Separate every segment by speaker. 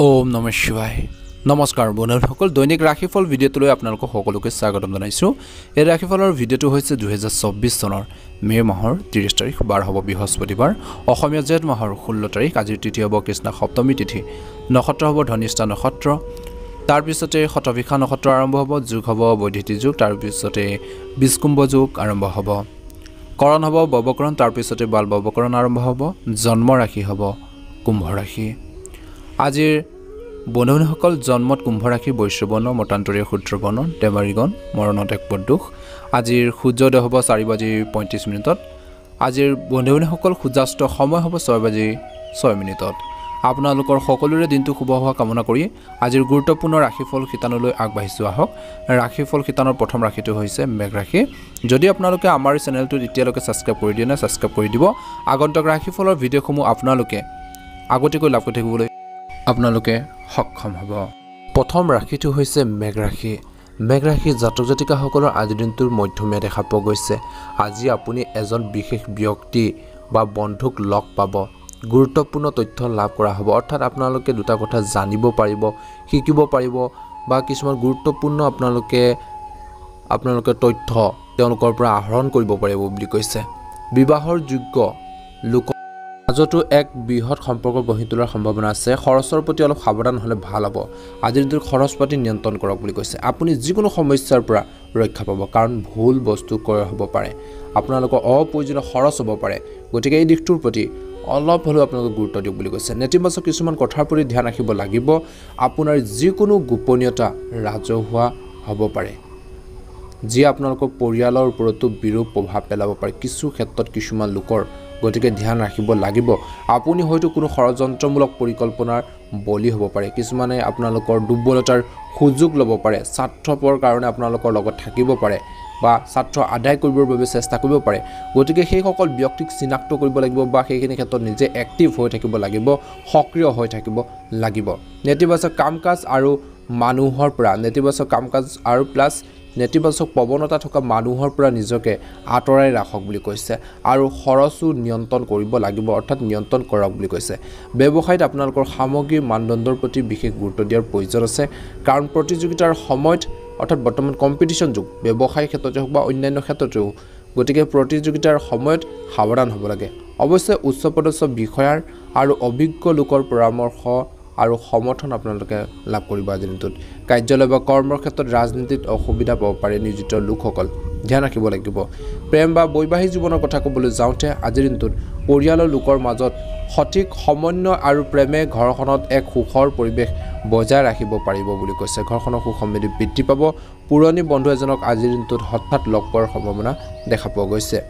Speaker 1: ওম নমঃ শিৱায় নমস্কাৰ বন্ধুসকল দৈনিক ৰাশিফল ভিডিঅ'টোলৈ আপোনালোকক সকলোকে স্বাগতম জনাইছোঁ এই ৰাশিফলৰ ভিডিঅ'টো হৈছে 2024 চনৰ মে মাহৰ 30 তাৰিখ বাৰ হ'ব বৃহস্পতিবাৰ অসমীয়া জেঠ মাহৰ 16 তাৰিখ আজিৰ তিথি হ'ব কৃষ্ণ সপ্তমী তিথি নক্ষত্ৰ হ'ব ধনিষ্ঠা নক্ষত্ৰ তাৰ পিছতে শতভিষা নক্ষত্ৰ আৰম্ভ হ'ব যোগ হ'ব বৈধিতি যোগ তাৰ পিছতে বিষ্কুম্ভ যোগ আৰম্ভ হ'ব কৰণ হ'ব ববকৰণ তাৰ পিছতে বাল ববকৰণ আৰম্ভ হ'ব জন্ম ৰাশি হ'ব কুম্ভ ৰাশি আজিৰ বন্ধুসকল জন্মত কুম্ভ ৰাশি বৈশ্যবৰ্ণ মতান্তৰীয় সূত্ৰবৰ্ণ দেৱাৰীগণ মৰণত এক পদুষ আজিৰ সূৰ্যোদয় হ'ব 4:35 আজিৰ বন্ধুসকল সূৰ্যাস্ত সময় হ'ব 6:06 আপোনালোকৰ সকলোৰে দিনটো শুভ হোৱা কামনা কৰি আজিৰ গুৰুত্বপূৰ্ণ ৰাশিফল শিতানলৈ আগবাঢ়িছো আহক ৰাশিফল শিতানৰ প্ৰথম ৰাশিটো হৈছে মেঘ ৰাশি যদি আপোনালোকে আমাৰ চেনেলটো এতিয়ালৈকে সাবস্ক্ৰাইব কৰি দিয়া নাই সাবস্ক্ৰাইব কৰি দিব আগন্তুক ৰাশিফলৰ ভিডিঅ'সমূহ আপোনালোকে আগতেকৈ লাভ কৰি থাকিবলৈ আপোনালোকে সক্ষম হ'ব প্ৰথম ৰাশিটো হৈছে মেঘ ৰাশি মেঘ ৰাশি জাতক জাতিকাসকলৰ আজি দিনটোৰ মধ্যমীয়া দেখা পোৱা গৈছে আজি আপুনি এজন বিশেষ ব্যক্তি বা বন্ধুক লগ পাব গুৰুত্বপূৰ্ণ তথ্য লাভ কৰা হ'ব অৰ্থাৎ আপোনালোকে দুটা কথা জানিব পাৰিব শিকিব পাৰিব বা কিছুমান গুৰুত্বপূৰ্ণ আপোনালোকে তথ্য তেওঁলোকৰ পৰা আহৰণ কৰিব পাৰিব বুলি কৈছে বিবাহৰ যোগ্য লোক মাজতো এক বৃহৎ সম্পৰ্ক গঢ়ি তোলাৰ সম্ভাৱনা আছে খৰচৰ প্ৰতি অলপ সাৱধান হ'লে ভাল হ'ব আজিৰ দিনটোৰ খৰচ পাতি নিয়ন্ত্ৰণ কৰক বুলি কৈছে আপুনি যিকোনো সমস্যাৰ পৰা ৰক্ষা পাব কাৰণ ভুল বস্তু ক্ৰয় হ'ব পাৰে আপোনালোকৰ অপ্ৰয়োজনীয় খৰচ হ'ব পাৰে গতিকে এই দিশটোৰ প্ৰতি অলপ হ'লেও আপোনালোকে গুৰুত্ব দিয়ক বুলি কৈছে নেতিবাচক কিছুমান কথাৰ প্ৰতি ধ্যান ৰাখিব লাগিব আপোনাৰ যিকোনো গোপনীয়তা ৰাজহুৱা হ'ব পাৰে যি আপোনালোকৰ পৰিয়ালৰ ওপৰতো বিৰূপ প্ৰভাৱ পেলাব পাৰে কিছু ক্ষেত্ৰত কিছুমান লোকৰ গতিকে ধ্যান ৰাখিব লাগিব আপুনি হয়তো কোনো ষড়যন্ত্ৰমূলক পৰিকল্পনাৰ বলি হ'ব পাৰে কিছুমানে আপোনালোকৰ দুৰ্বলতাৰ সুযোগ ল'ব পাৰে স্বাৰ্থপৰ কাৰণে আপোনালোকৰ লগত থাকিব পাৰে বা স্বাৰ্থ আদায় কৰিবৰ বাবে চেষ্টা কৰিব পাৰে গতিকে সেই সকল ব্যক্তিক চিনাক্ত কৰিব লাগিব বা সেইখিনি ক্ষেত্ৰত নিজে এক্টিভ হৈ থাকিব লাগিব সক্ৰিয় হৈ থাকিব লাগিব নেতিবাচক কাম-কাজ আৰু মানুহৰ পৰা নেতিবাচক কাম-কাজ আৰু প্লাস নেতিবাচক প্ৰৱণতা থকা মানুহৰ পৰা নিজকে আঁতৰাই ৰাখক বুলি কৈছে আৰু খৰচো নিয়ন্ত্ৰণ কৰিব লাগিব অৰ্থাৎ নিয়ন্ত্ৰণ কৰক বুলি কৈছে ব্যৱসায়ত আপোনালোকৰ সামগ্ৰীৰ মানদণ্ডৰ প্ৰতি বিশেষ গুৰুত্ব দিয়াৰ প্ৰয়োজন আছে কাৰণ প্ৰতিযোগিতাৰ সময়ত অৰ্থাৎ বৰ্তমান কম্পিটিশন যুগ ব্যৱসায় ক্ষেত্ৰতে হওক বা অন্যান্য ক্ষেত্ৰতেও গতিকে প্ৰতিযোগিতাৰ সময়ত সাৱধান হ'ব লাগে অৱশ্যে উচ্চপদস্থ বিষয়াৰ আৰু অভিজ্ঞ লোকৰ পৰামৰ্শ আৰু সমৰ্থন আপোনালোকে লাভ কৰিব আজিৰ দিনটোত কাৰ্যালয় বা কৰ্মৰ ক্ষেত্ৰত ৰাজনীতিত অসুবিধা পাব পাৰে নিয়োজিত লোকসকল ধ্যান ৰাখিব লাগিব প্ৰেম বা বৈবাহিক জীৱনৰ কথা ক'বলৈ যাওঁতে আজিৰ দিনটোত পৰিয়ালৰ লোকৰ মাজত সঠিক সমন্বয় আৰু প্ৰেমে ঘৰখনত এক সুখৰ পৰিৱেশ বজাই ৰাখিব পাৰিব বুলি কৈছে ঘৰখনৰ সুখ সমৃদ্ধি বৃদ্ধি পাব পুৰণি বন্ধু এজনক আজিৰ দিনটোত হঠাৎ লগ পোৱাৰ সম্ভাৱনা দেখা পোৱা গৈছে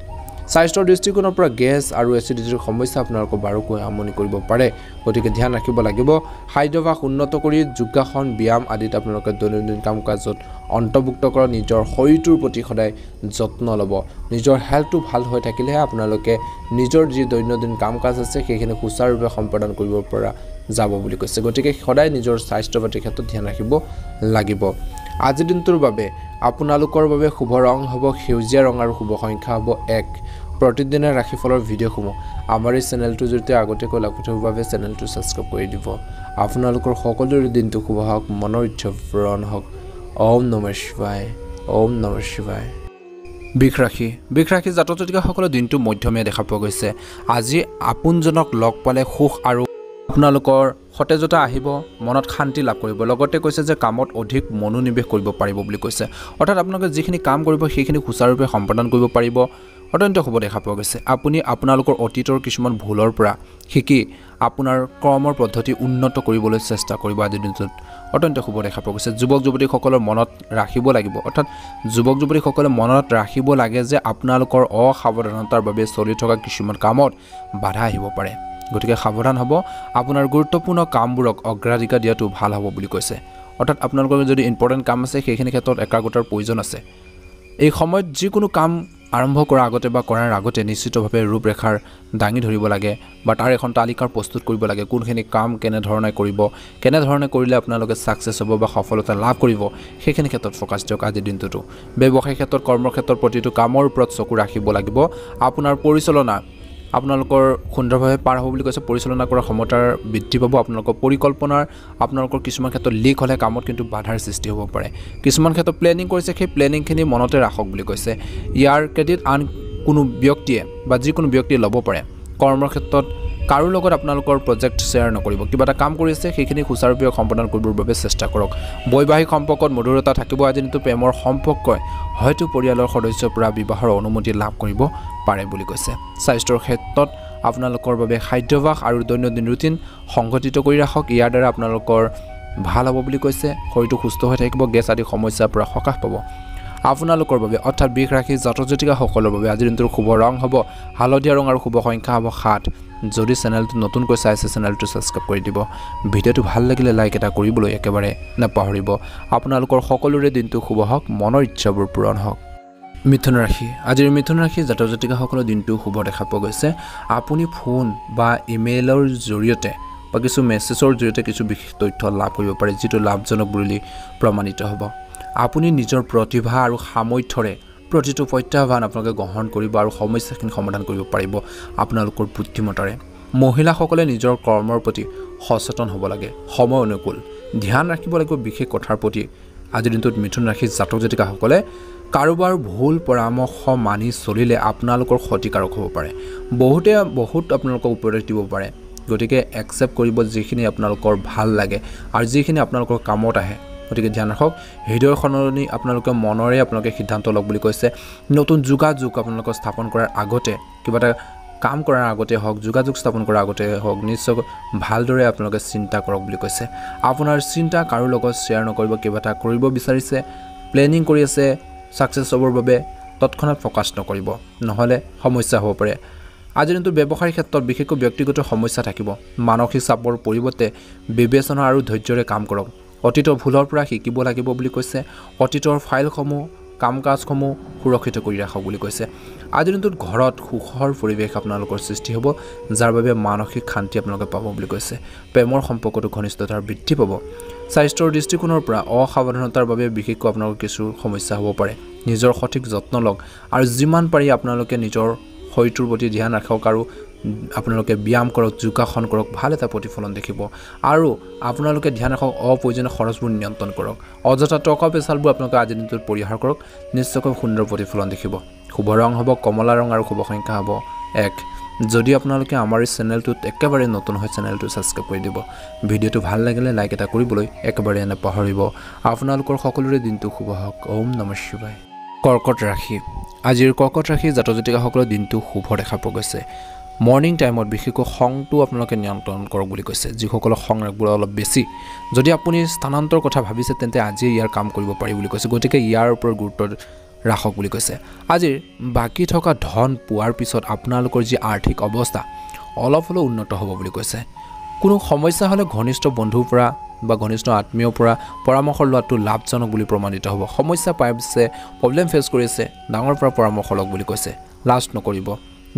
Speaker 1: স্বাস্থ্যৰ দৃষ্টিকোণৰ পৰা গেছ আৰু এচিডিটিৰ সমস্যা আপোনালোকক বাৰুকৈ আমনি কৰিব পাৰে গতিকে ধ্যান ৰাখিব লাগিব খাদ্যাভ্যাস উন্নত কৰি যোগাসন ব্যায়াম আদিত আপোনালোকে দৈনন্দিন কাম-কাজত অন্তৰ্ভুক্ত কৰা নিজৰ শৰীৰটোৰ প্ৰতি সদায় যত্ন ল'ব নিজৰ হেল্থটো ভাল হৈ থাকিলেহে আপোনালোকে নিজৰ যি দৈনন্দিন কাম-কাজ আছে সেইখিনি সুচাৰুৰূপে সম্পাদন কৰিব পৰা যাব বুলি কৈছে গতিকে সদায় নিজৰ স্বাস্থ্য পাতিৰ ক্ষেত্ৰত ধ্যান ৰাখিব লাগিব আজিৰ দিনটোৰ বাবে আপোনালোকৰ বাবে শুভ ৰং হ'ব সেউজীয়া ৰং আৰু শুভ সংখ্যা হ'ব 1 প্ৰতিদিনৰ ৰাশিফলৰ ভিডিঅ'সমূহ আমাৰ এই চেনেলটো জৰিয়তে আগতীয়াকৈ লাভ কৰিবৰ বাবে চেনেলটো সাবস্ক্ৰাইব কৰি দিব আপোনালোকৰ সকলোৰে দিনটো শুভ হওক মনৰ ইচ্ছা পূৰণ হওক ওম নমঃ শিৱায় ওম নমঃ শিৱায় বৃষ ৰাশি জাতক জাতিকাসকলৰ দিনটো মধ্যমীয়া দেখা পোৱা গৈছে আজি আপোনজনক লগ পালে সুখ আৰু আপোনালোকৰ সতেজতা আহিব মনত শান্তি লাভ কৰিব লগতে কৈছে যে কামত অধিক মনোনিৱেশ কৰিব পাৰিব বুলি কৈছে অৰ্থাৎ আপোনালোকে যিখিনি কাম কৰিব সেইখিনি সুচাৰুৰূপে সম্পাদন কৰিব পাৰিব অত্যন্ত শুভ দেখা পোৱা গৈছে আপুনি আপোনালোকৰ অতীতৰ কিছুমান ভুলৰ পৰা শিকি আপোনাৰ কৰ্মৰ পদ্ধতি উন্নত কৰিবলৈ চেষ্টা কৰিব আজিৰ দিনটোত অত্যন্ত শুভ দেখা পোৱা গৈছে যুৱক যুৱতীসকলৰ মনত ৰাখিব লাগিব অৰ্থাৎ যুৱক যুৱতীসকলে মনত ৰাখিব লাগে যে আপোনালোকৰ অসাৱধানতাৰ বাবে চলি থকা কিছুমান কামত বাধা আহিব পাৰে গতিকে সাৱধান হ'ব আপোনাৰ গুৰুত্বপূৰ্ণ কামবোৰক অগ্ৰাধিকাৰ দিয়াটো ভাল হ'ব বুলি কৈছে অৰ্থাৎ আপোনালোকৰ যদি ইম্পৰ্টেণ্ট কাম আছে সেইখিনি ক্ষেত্ৰত একাগ্ৰতাৰ প্ৰয়োজন আছে এই সময়ত যিকোনো কাম আৰম্ভ কৰাৰ আগতে বা কৰাৰ আগতে নিশ্চিতভাৱে ৰূপৰেখাৰ দাঙি ধৰিব লাগে বা তাৰ এখন তালিকাৰ প্ৰস্তুত কৰিব লাগে কোনখিনি কাম কেনেধৰণে কৰিব কেনেধৰণে কৰিলে আপোনালোকে সাকসেছ হ'ব বা সফলতা লাভ কৰিব সেইখিনি ক্ষেত্ৰত ফোকাছ দিয়ক আজিৰ দিনটোতো ব্যৱসায় ক্ষেত্ৰত কৰ্মৰ ক্ষেত্ৰত প্ৰতিটো কামৰ ওপৰত চকু ৰাখিব লাগিব আপোনাৰ পৰিচালনা আপোনালোকৰ সুন্দৰভাৱে পাৰ হ'ব বুলি কৈছে পৰিচালনা কৰাৰ ক্ষমতাৰ বৃদ্ধি পাব আপোনালোকৰ পৰিকল্পনাৰ আপোনালোকৰ কিছুমান ক্ষেত্ৰত লিক হ'লে কামত কিন্তু বাধাৰ সৃষ্টি হ'ব পাৰে কিছুমান ক্ষেত্ৰত প্লেনিং কৰিছে সেই প্লেনিংখিনি মনতে ৰাখক বুলি কৈছে ইয়াৰ ক্ৰেডিট আন কোনো ব্যক্তিয়ে বা যিকোনো ব্যক্তিয়ে ল'ব পাৰে কৰ্মৰ ক্ষেত্ৰত কাৰো লগত আপোনালোকৰ প্ৰজেক্ট শ্বেয়াৰ নকৰিব কিবা এটা কাম কৰিছে সেইখিনি সুচাৰুৰূপে সম্পাদন কৰিবৰ বাবে চেষ্টা কৰক বৈবাহিক সম্পৰ্কত মধুৰতা থাকিব আজি দিনটো প্ৰেমৰ সম্পৰ্কই হয়তো পৰিয়ালৰ সদস্যৰ পৰা বিবাহৰ অনুমতি লাভ কৰিব পাৰে বুলি কৈছে স্বাস্থ্যৰ ক্ষেত্ৰত আপোনালোকৰ বাবে খাদ্যাভ্যাস আৰু দৈনন্দিন ৰুটিন সংগঠিত কৰি ৰাখক ইয়াৰ দ্বাৰা আপোনালোকৰ ভাল হ'ব বুলি কৈছে শৰীৰটো সুস্থ হৈ থাকিব গেছ আদি সমস্যাৰ পৰা সকাহ পাব আপোনালোকৰ বাবে অৰ্থাৎ বিষ ৰাখি জাতক-জাতিকাসকলৰ বাবে আজিৰ দিনটোৰ শুভ ৰং হ'ব হালধীয়া ৰং আৰু শুভ সংখ্যা হ'ব 7 যদি চেনেলটো নতুনকৈ চাইছে চেনেলটো সাবস্ক্ৰাইব কৰি দিব ভিডিঅ'টো ভাল লাগিলে লাইক এটা কৰিবলৈ একেবাৰে নাপাহৰিব আপোনালোকৰ সকলোৰে দিনটো শুভ হওক মনৰ ইচ্ছাবোৰ পূৰণ হওক মিথুন ৰাশি আজিৰ মিথুন ৰাশি জাতক-জাতিকাসকলৰ দিনটো শুভ দেখা পোৱা গৈছে আপুনি ফোন বা ইমেইলৰ জৰিয়তে বা কিছু মেছেজৰ জৰিয়তে কিছু বিশেষ তথ্য লাভ কৰিব পাৰে যিটো লাভজনক বুলি প্ৰমাণিত হ'ব আপুনি নিজৰ প্ৰতিভা আৰু সামৰ্থ্যৰে প্ৰতিটো প্ৰত্যাহ্বান আপোনালোকে গ্ৰহণ কৰিব আৰু সমস্যাখিনি সমাধান কৰিব পাৰিব আপোনালোকৰ বুদ্ধিমত্তাৰে মহিলাসকলে নিজৰ কৰ্মৰ প্ৰতি সচেতন হ'ব লাগে সময় অনুকূল ধ্যান ৰাখিব লাগিব বিশেষ কথাৰ প্ৰতি আজিৰ দিনটোত মিথুন ৰাশি জাতক-জাতিকাসকলে কাৰোবাৰ ভুল পৰামৰ্শ মানি চলিলে আপোনালোকৰ ক্ষতিকাৰক হ'ব পাৰে বহুত আপোনালোকক উপদেশ দিব পাৰে গতিকে একচেপ্ট কৰিব যিখিনি আপোনালোকৰ ভাল লাগে আৰু যিখিনি আপোনালোকৰ কামত আহে গতিকে ধ্যান ৰাখক হৃদয়ৰ সলনি আপোনালোকে মনৰে আপোনালোকে সিদ্ধান্ত লওক বুলি কৈছে নতুন যোগাযোগ আপোনালোকৰ স্থাপন কৰাৰ আগতে কিবা এটা কাম কৰাৰ আগতে হওক যোগাযোগ স্থাপন কৰাৰ আগতে হওক নিশ্চয় ভালদৰে আপোনালোকে চিন্তা কৰক বুলি কৈছে আপোনাৰ চিন্তা কাৰো লগত শ্বেয়াৰ নকৰিব কিবা এটা কৰিব বিচাৰিছে প্লেনিং কৰি আছে সাকসেছ হ'বৰ বাবে তৎক্ষণাত ফ'কাছ নকৰিব নহ'লে সমস্যা হ'ব পাৰে আজিৰ দিনটো ব্যৱসায়িক ক্ষেত্ৰত বিশেষকৈ ব্যক্তিগত সমস্যা থাকিব মানসিক চাপৰ পৰিৱৰ্তে বিবেচনা আৰু ধৈৰ্যৰে কাম কৰক অতীতৰ ভুলৰ পৰা শিকিব লাগিব বুলি কৈছে অতীতৰ ফাইলসমূহ কাম-কাজসমূহ সুৰক্ষিত কৰি ৰাখক বুলি কৈছে আজিৰ দিনটোত ঘৰত সুখৰ পৰিৱেশ আপোনালোকৰ সৃষ্টি হ'ব যাৰ বাবে মানসিক শান্তি আপোনালোকে পাব বুলি কৈছে প্ৰেমৰ সম্পৰ্কটো ঘনিষ্ঠতাৰ বৃদ্ধি পাব স্বাস্থ্যৰ দৃষ্টিকোণৰ পৰা অসাৱধানতাৰ বাবে বিশেষকৈ আপোনালোকৰ কিছু সমস্যা হ'ব পাৰে নিজৰ সঠিক যত্ন লওক আৰু যিমান পাৰি আপোনালোকে নিজৰ শৰীৰটোৰ প্ৰতি ধ্যান ৰাখক আৰু আপোনালোকে ব্যায়াম কৰক যোগাসন কৰক ভাল এটা প্ৰতিফলন দেখিব আৰু আপোনালোকে ধ্যান ৰাখক অপ্ৰয়োজনীয় খৰচবোৰ নিয়ন্ত্ৰণ কৰক অযথা টকা পেচালবোৰ আপোনালোকে আজিৰ দিনটোত পৰিহাৰ কৰক নিশ্চয়কৈ সুন্দৰ প্ৰতিফলন দেখিব শুভ ৰং হ'ব কমলা ৰং আৰু শুভ সংখ্যা হ'ব 1 যদি আপোনালোকে আমাৰ এই চেনেলটোত একেবাৰে নতুন হয় চেনেলটো সাবস্ক্ৰাইব কৰি দিব ভিডিঅ'টো ভাল লাগিলে লাইক এটা কৰিবলৈ একেবাৰে নাপাহৰিব আপোনালোকৰ সকলোৰে দিনটো শুভ হওক ওম নমঃ শিৱায় কৰ্কট ৰাশি আজিৰ কৰ্কট ৰাশি জাতক-জাতিকাসকলৰ দিনটো শুভ দেখা পোৱা গৈছে মৰ্নিং টাইমত বিশেষকৈ খংটো আপোনালোকে নিয়ন্ত্ৰণ কৰক বুলি কৈছে যিসকলৰ খং ৰাগবোৰ অলপ বেছি যদি আপুনি স্থানান্তৰ কথা ভাবিছে তেন্তে আজি ইয়াৰ কাম কৰিব পাৰি বুলি কৈছে গতিকে ইয়াৰ ওপৰত গুৰুত্ব ৰাখক বুলি কৈছে আজিৰ বাকী থকা ধন পোৱাৰ পিছত আপোনালোকৰ যি আৰ্থিক অৱস্থা অলপ হ'লেও উন্নত হ'ব বুলি কৈছে কোনো সমস্যা হ'লে ঘনিষ্ঠ বন্ধুৰ পৰা বা ঘনিষ্ঠ আত্মীয়ৰ পৰা পৰামৰ্শ লোৱাটো লাভজনক বুলি প্ৰমাণিত হ'ব সমস্যা পাইছে প্ৰব্লেম ফেচ কৰিছে ডাঙৰ পৰা পৰামৰ্শ লওক বুলি কৈছে লাজ নকৰিব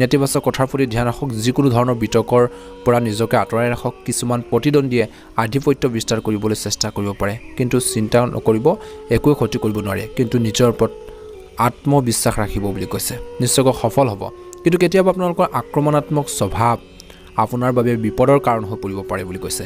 Speaker 1: নেতিবাচক কথাৰ প্ৰতি ধ্যান ৰাখক যিকোনো ধৰণৰ বিতৰ্কৰ পৰা নিজকে আঁতৰাই ৰাখক কিছুমান প্ৰতিদ্বন্দ্বীয়ে আধিপত্য বিস্তাৰ কৰিবলৈ চেষ্টা কৰিব পাৰে কিন্তু চিন্তা নকৰিব একো ক্ষতি কৰিব নোৱাৰে কিন্তু নিজৰ ওপৰত আত্মবিশ্বাস ৰাখিব বুলি কৈছে নিশ্চয়কৈ সফল হ'ব কিন্তু কেতিয়াবা আপোনালোকৰ আক্ৰমণাত্মক স্বভাৱ আপোনাৰ বাবে বিপদৰ কাৰণ হৈ পৰিব পাৰে বুলি কৈছে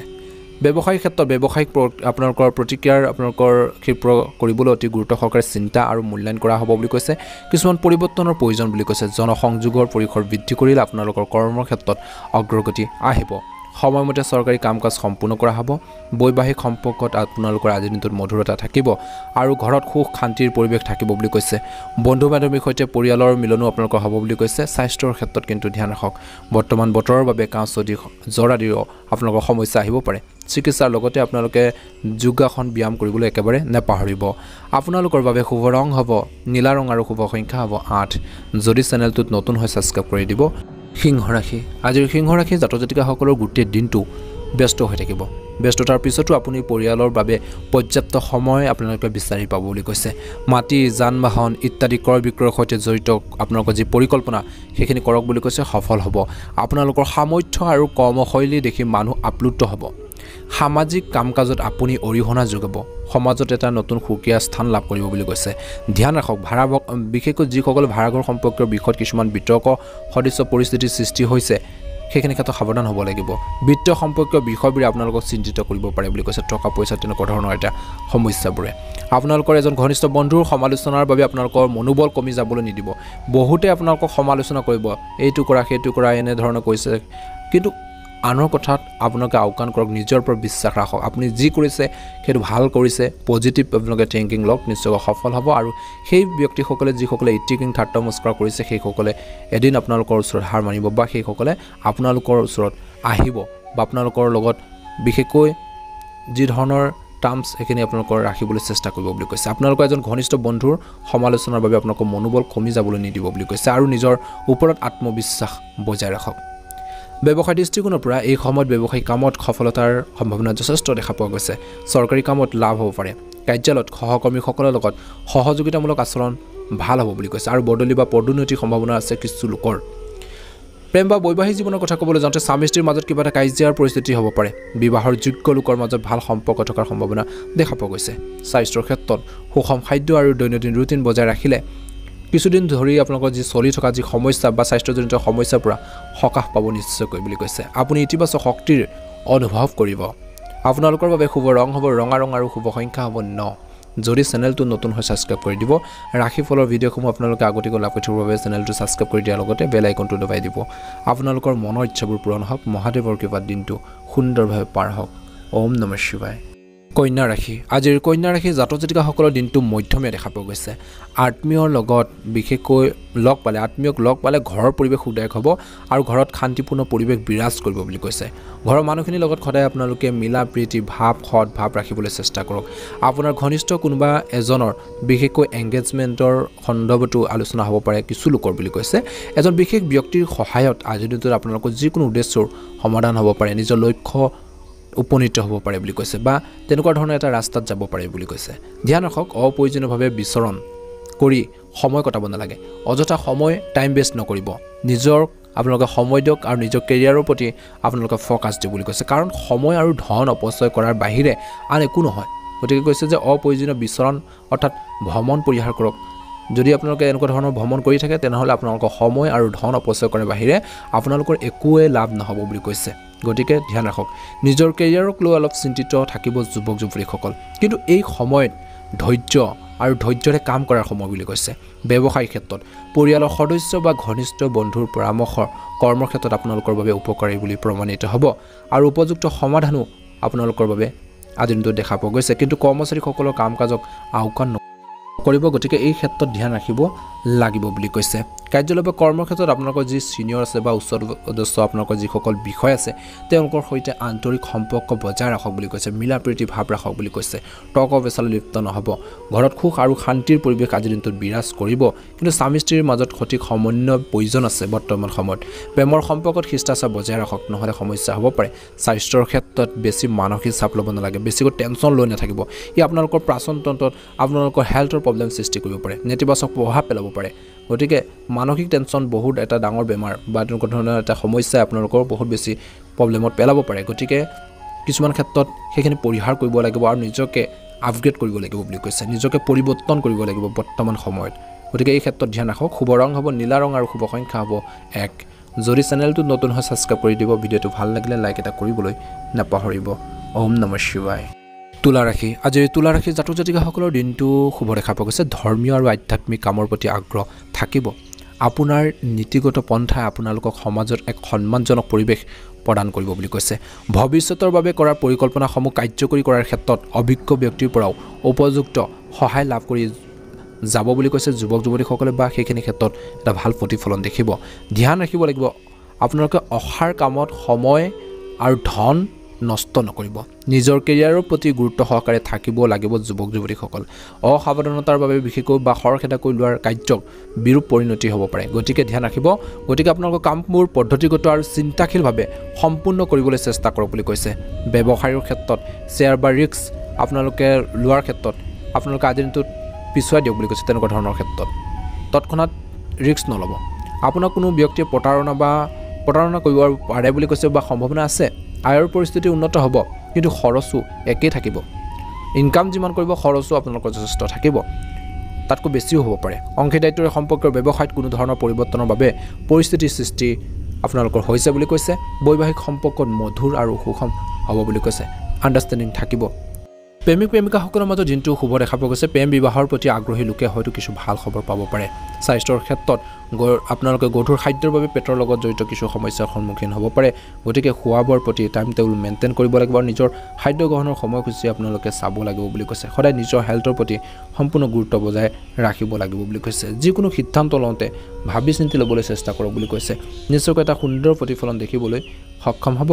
Speaker 1: ব্যৱসায়িক ক্ষেত্ৰত ব্যৱসায়িক আপোনালোকৰ প্ৰতিক্ৰিয়াৰ আপোনালোকৰ ক্ষিপ্ৰ কৰিবলৈ অতি গুৰুত্ব সহকাৰে চিন্তা আৰু মূল্যায়ন কৰা হ'ব বুলি কৈছে কিছুমান পৰিৱৰ্তনৰ প্ৰয়োজন বুলি কৈছে জনসংযোগৰ পৰিসৰ বৃদ্ধি কৰিলে আপোনালোকৰ কৰ্মৰ ক্ষেত্ৰত অগ্ৰগতি আহিব সময়মতে চৰকাৰী কাম-কাজ সম্পূৰ্ণ কৰা হ'ব বৈবাহিক সম্পৰ্কত আপোনালোকৰ আজিৰ দিনটোত মধুৰতা থাকিব আৰু ঘৰত সুখ শান্তিৰ পৰিৱেশ থাকিব বুলি কৈছে বন্ধু-বান্ধৱীৰ সৈতে পৰিয়ালৰ মিলনো আপোনালোকৰ হ'ব বুলি কৈছে স্বাস্থ্যৰ ক্ষেত্ৰত কিন্তু ধ্যান ৰাখক বৰ্তমান বতৰৰ বাবে কাঁহ চৰ্দি জ্বৰ আদিৰ আপোনালোকৰ সমস্যা আহিব পাৰে চিকিৎসাৰ লগতে আপোনালোকে যোগাসন ব্যায়াম কৰিবলৈ একেবাৰে নাপাহৰিব আপোনালোকৰ বাবে শুভ ৰং হ'ব নীলা ৰং আৰু শুভ সংখ্যা হ'ব 8 যদি চেনেলটোত নতুন হয় সাবস্ক্ৰাইব কৰি দিব সিংহ ৰাশি আজিৰ সিংহ ৰাশি জাতক-জাতিকাসকলৰ গোটেই দিনটো ব্যস্ত হৈ থাকিব ব্যস্ততাৰ পিছতো আপুনি পৰিয়ালৰ বাবে পৰ্যাপ্ত সময় আপোনালোকে বিচাৰি পাব বুলি কৈছে মাটি যান-বাহন ইত্যাদি ক্ৰয় বিক্ৰয়ৰ সৈতে জড়িত আপোনালোকৰ যি পৰিকল্পনা সেইখিনি কৰক বুলি কৈছে সফল হ'ব আপোনালোকৰ সামৰ্থ্য আৰু কৰ্মশৈলী দেখি মানুহ আপ্লুত হ'ব সামাজিক কাম-কাজত আপুনি অৰিহণা যোগাব সমাজত এটা নতুন সুকীয়া স্থান লাভ কৰিব বুলি কৈছে ধ্যান ৰাখক ভাড়া বিশেষকৈ যিসকল ভাড়াঘৰ সম্পৰ্কীয় বিষয়ত কিছুমান বিতৰ্ক সদৃশ্য পৰিস্থিতিৰ সৃষ্টি হৈছে সেইখিনি ক্ষেত্ৰত সাৱধান হ'ব লাগিব বিত্ত সম্পৰ্কীয় বিষয়বোৰে আপোনালোকক চিন্তিত কৰিব পাৰে বুলি কৈছে টকা পইচা তেনেকুৱা ধৰণৰ এটা সমস্যাবোৰে আপোনালোকৰ এজন ঘনিষ্ঠ বন্ধুৰ সমালোচনাৰ বাবে আপোনালোকৰ মনোবল কমি যাবলৈ নিদিব বহুতে আপোনালোকক সমালোচনা কৰিব এইটো কৰা সেইটো কৰা এনে ধৰণৰ কৈছে কিন্তু আনৰ কথাত আপোনালোকে আওকাণ কৰক নিজৰ ওপৰত বিশ্বাস ৰাখক আপুনি যি কৰিছে সেইটো ভাল কৰিছে পজিটিভ আপোনালোকে থিংকিং লওক নিশ্চয় সফল হ'ব আৰু সেই ব্যক্তিসকলে যিসকলে ইটিকিং ঠাট্টা মস্কৰা কৰিছে সেইসকলে এদিন আপোনালোকৰ ওচৰত হাৰ মানিব বা সেইসকলে আপোনালোকৰ ওচৰত আহিব বা আপোনালোকৰ লগত বিশেষকৈ যি ধৰণৰ টাৰ্মছ সেইখিনি আপোনালোকৰ ৰাখিবলৈ চেষ্টা কৰিব বুলি কৈছে আপোনালোকৰ এজন ঘনিষ্ঠ বন্ধুৰ সমালোচনাৰ বাবে আপোনালোকৰ মনোবল কমি যাবলৈ নিদিব বুলি কৈছে আৰু নিজৰ ওপৰত আত্মবিশ্বাস বজাই ৰাখক ব্যৱসায় দৃষ্টিকোণৰ পৰা এই সময়ত ব্যৱসায়িক কামত সফলতাৰ সম্ভাৱনা যথেষ্ট দেখা পোৱা গৈছে চৰকাৰী কামত লাভ হ'ব পাৰে কাৰ্যালয়ত সহকৰ্মীসকলৰ লগত সহযোগিতামূলক আচৰণ ভাল হ'ব বুলি কৈছে আৰু বদলি বা পদোন্নতিৰ সম্ভাৱনা আছে কিছু লোকৰ প্ৰেম বা বৈবাহিক জীৱনৰ কথা ক'বলৈ যাওঁতে স্বামী স্ত্ৰীৰ মাজত কিবা এটা কাজিয়াৰ পৰিস্থিতি হ'ব পাৰে বিবাহৰ যোগ্য লোকৰ মাজত ভাল সম্পৰ্ক থকাৰ সম্ভাৱনা দেখা পোৱা গৈছে স্বাস্থ্যৰ ক্ষেত্ৰত সুষম খাদ্য আৰু দৈনন্দিন ৰুটিন বজাই ৰাখিলে কিছুদিন ধৰি আপোনালোকৰ যি চলি থকা যি সমস্যা বা স্বাস্থ্যজনিত সমস্যাৰ পৰা সকাহ পাব নিশ্চয়কৈ বুলি কৈছে আপুনি ইতিবাচক শক্তিৰ অনুভৱ কৰিব আপোনালোকৰ বাবে শুভ ৰং হ'ব ৰঙা ৰং আৰু শুভ সংখ্যা হ'ব 9 যদি চেনেলটো নতুন হৈ সাবস্ক্ৰাইব কৰি দিব ৰাশিফলৰ ভিডিঅ'সমূহ আপোনালোকে আগতীয়াকৈ লাভ কৰিবৰ বাবে চেনেলটো সাবস্ক্ৰাইব কৰি দিয়াৰ লগতে বেল আইকনটো দবাই দিব আপোনালোকৰ মনৰ ইচ্ছাবোৰ পূৰণ হওক মহাদেৱৰ কৃপাত দিনটো সুন্দৰভাৱে পাৰ হওক ওম নমঃ শিৱায় কন্যা ৰাশি আজিৰ কন্যা ৰাশি জাতক জাতিকাসকলৰ দিনটো মধ্যমীয়া দেখা পোৱা গৈছে আত্মীয়ৰ লগত বিশেষকৈ আত্মীয়ক লগ পালে ঘৰৰ পৰিৱেশ সুদায়ক হ'ব আৰু ঘৰত শান্তিপূৰ্ণ পৰিৱেশ বিৰাজ কৰিব বুলি কৈছে ঘৰৰ মানুহখিনিৰ লগত সদায় আপোনালোকে মিলা প্ৰীতি ভাৱ সৎ ভাৱ ৰাখিবলৈ চেষ্টা কৰক আপোনাৰ ঘনিষ্ঠ কোনোবা এজনৰ বিশেষকৈ এংগেজমেণ্টৰ সন্দৰ্ভতো আলোচনা হ'ব পাৰে কিছু লোকৰ বুলি কৈছে এজন বিশেষ ব্যক্তিৰ সহায়ত আজিৰ দিনটোত আপোনালোকৰ যিকোনো উদ্দেশ্যৰ সমাধান হ'ব পাৰে নিজৰ লক্ষ্য উপনীত হ'ব পাৰে বুলি কৈছে বা তেনেকুৱা ধৰণৰ এটা ৰাস্তাত যাব পাৰে বুলি কৈছে ধ্যান ৰাখক অপ্ৰয়োজনীয়ভাৱে বিচৰণ কৰি সময় কটাব নালাগে অযথা সময় টাইম বেষ্ট নকৰিব নিজৰ আপোনালোকে সময় দিয়ক আৰু নিজৰ কেৰিয়াৰৰ প্ৰতি আপোনালোকে ফ'কাছ দিয়ক বুলি কৈছে কাৰণ সময় আৰু ধন অপচয় কৰাৰ বাহিৰে আন একো নহয় গতিকে কৈছে যে অপ্ৰয়োজনীয় বিচৰণ অৰ্থাৎ ভ্ৰমণ পৰিহাৰ কৰক যদি আপোনালোকে এনেকুৱা ধৰণৰ ভ্ৰমণ কৰি থাকে তেনেহ'লে আপোনালোকৰ সময় আৰু ধন অপচয় কৰাৰ বাহিৰে আপোনালোকৰ একোৱে লাভ নহ'ব বুলি কৈছে গতিকে ধ্যান ৰাখক নিজৰ কেৰিয়াৰক লৈ অলপ চিন্তিত থাকিব যুৱক যুৱতীসকল কিন্তু এই সময়ত ধৈৰ্য আৰু ধৈৰ্যৰে কাম কৰাৰ সময় বুলি কৈছে ব্যৱসায়িক ক্ষেত্ৰত পৰিয়ালৰ সদস্য বা ঘনিষ্ঠ বন্ধুৰ পৰামৰ্শ কৰ্মৰ ক্ষেত্ৰত আপোনালোকৰ বাবে উপকাৰী বুলি প্ৰমাণিত হ'ব আৰু উপযুক্ত সমাধানো আপোনালোকৰ বাবে আজিৰ দিনটোত দেখা পোৱা গৈছে কিন্তু কৰ্মচাৰীসকলৰ কাম কাজক আওকাণ কৰিব গতিকে এই ক্ষেত্ৰত ধ্যান ৰাখিব লাগিব বুলি কৈছে কাৰ্যালয় বা কৰ্মৰ ক্ষেত্ৰত আপোনালোকৰ যি সিনিয়ৰ আছে বা উচ্চ পদস্থ আপোনালোকৰ যিসকল বিষয় আছে তেওঁলোকৰ সৈতে আন্তৰিক সম্পৰ্ক বজাই ৰাখক বুলি কৈছে মিলা প্ৰীতি ভাৱ ৰাখক বুলি কৈছে টক বেচালে লিপ্ত নহ'ব ঘৰত সুখ আৰু শান্তিৰ পৰিৱেশ আজিৰ দিনটোত বিৰাজ কৰিব কিন্তু স্বামী স্ত্ৰীৰ মাজত সঠিক সমন্বয়ৰ প্ৰয়োজন আছে বৰ্তমান সময়ত প্ৰেমৰ সম্পৰ্কত শিষ্টাচাৰ বজাই ৰাখক নহ'লে সমস্যা হ'ব পাৰে স্বাস্থ্যৰ ক্ষেত্ৰত বেছি মানসিক চাপ ল'ব নালাগে বেছিকৈ টেনশ্যন লৈ নাথাকিব ই আপোনালোকৰ প্ৰাচন তন্ত্ৰত আপোনালোকৰ হেল্থৰ প্ৰব্লেম সৃষ্টি কৰিব পাৰে নেতিবাচক প্ৰভাৱ পেলাব পাৰে গতিকে মানসিক টেনশ্যন বহুত এটা ডাঙৰ বেমাৰ বা তেনেকুৱা ধৰণৰ এটা সমস্যাই আপোনালোকৰ বহুত বেছি প্ৰব্লেমত পেলাব পাৰে গতিকে কিছুমান ক্ষেত্ৰত সেইখিনি পৰিহাৰ কৰিব লাগিব আৰু নিজকে আপগ্ৰেড কৰিব লাগিব বুলি কৈছে নিজকে পৰিৱৰ্তন কৰিব লাগিব বৰ্তমান সময়ত গতিকে এই ক্ষেত্ৰত ধ্যান ৰাখক শুভ ৰং হ'ব নীলা ৰং আৰু শুভ সংখ্যা হ'ব 1 যদি চেনেলটো নতুন হৈ সাবস্ক্ৰাইব কৰি দিব ভিডিঅ'টো ভাল লাগিলে লাইক এটা কৰিবলৈ নাপাহৰিব ওম নমঃ শিৱায় তুলা ৰাশি আজিৰ তুলা ৰাশি জাতক জাতিকাসকলৰ দিনটো শুভ দেখা পোৱা গৈছে ধৰ্মীয় আৰু আধ্যাত্মিক কামৰ প্ৰতি আগ্ৰহ থাকিব আপোনাৰ নীতিগত পন্থাই আপোনালোকক সমাজত এক সন্মানজনক পৰিৱেশ প্ৰদান কৰিব বুলি কৈছে ভৱিষ্যতৰ বাবে কৰা পৰিকল্পনাসমূহ কাৰ্যকৰী কৰাৰ ক্ষেত্ৰত অভিজ্ঞ ব্যক্তিৰ পৰাও উপযুক্ত সহায় লাভ কৰি যাব বুলি কৈছে যুৱক যুৱতীসকলে বা সেইখিনি ক্ষেত্ৰত এটা ভাল প্ৰতিফলন দেখিব ধ্যান ৰাখিব লাগিব আপোনালোকে অসাৰ কামত সময় আৰু ধন নষ্ট নকৰিব নিজৰ কেৰিয়াৰৰ প্ৰতি গুৰুত্ব সহকাৰে থাকিব লাগিব যুৱক যুৱতীসকল অসাৱধানতাৰ বাবে বিশেষকৈ বা খৰখেদাকৈ লোৱাৰ কাৰ্যক বিৰূপ পৰিণতি হ'ব পাৰে গতিকে ধ্যান ৰাখিব গতিকে আপোনালোকৰ কামবোৰ পদ্ধতিগত আৰু চিন্তাশীলভাৱে সম্পূৰ্ণ কৰিবলৈ চেষ্টা কৰক বুলি কৈছে ব্যৱসায়ৰ ক্ষেত্ৰত শ্বেয়াৰ বা ৰিস্ক আপোনালোকে লোৱাৰ ক্ষেত্ৰত আপোনালোকে আজিৰ দিনটোত পিছুৱাই দিয়ক বুলি কৈছে তেনেকুৱা ধৰণৰ ক্ষেত্ৰত তৎক্ষণাত ৰিস্ক নল'ব আপোনাক কোনো ব্যক্তিয়ে প্ৰতাৰণা কৰিব পাৰে বুলি কৈছে বা সম্ভাৱনা আছে আয়ৰ পৰিস্থিতি উন্নত হ'ব কিন্তু খৰচো একেই থাকিব ইনকাম যিমান কৰিব খৰচো আপোনালোকৰ যথেষ্ট থাকিব তাতকৈ বেছিও হ'ব পাৰে অংশীদাৰিত্বৰে সম্পৰ্কৰ ব্যৱসায়ত কোনো ধৰণৰ পৰিৱৰ্তনৰ বাবে পৰিস্থিতিৰ সৃষ্টি আপোনালোকৰ হৈছে বুলি কৈছে বৈবাহিক সম্পৰ্কত মধুৰ আৰু সুখম হ'ব বুলি কৈছে আণ্ডাৰষ্টেণ্ডিং থাকিব প্ৰেমিক প্ৰেমিকাসকলৰ মাজত দিনটো শুভ দেখা পোৱা গৈছে প্ৰেম বিবাহৰ প্ৰতি আগ্ৰহী লোকে হয়তো কিছু ভাল খবৰ পাব পাৰে স্বাস্থ্যৰ ক্ষেত্ৰত আপোনালোকে গধুৰ খাদ্যৰ বাবে পেটৰ লগত জড়িত কিছু সমস্যাৰ সন্মুখীন হ'ব পাৰে গতিকে খোৱা বোৱাৰ প্ৰতি টাইম টেবুল মেইনটেইন কৰিব লাগিব আৰু নিজৰ খাদ্য গ্ৰহণৰ সময়সূচী আপোনালোকে চাব লাগিব বুলি কৈছে সদায় নিজৰ হেল্থৰ প্ৰতি সম্পূৰ্ণ গুৰুত্ব বজাই ৰাখিব লাগিব বুলি কৈছে যিকোনো সিদ্ধান্ত লওঁতে ভাবি চিন্তি ল'বলৈ চেষ্টা কৰক বুলি কৈছে নিশ্চয়কৈ এটা সুন্দৰ প্ৰতিফলন দেখিবলৈ সক্ষম হ'ব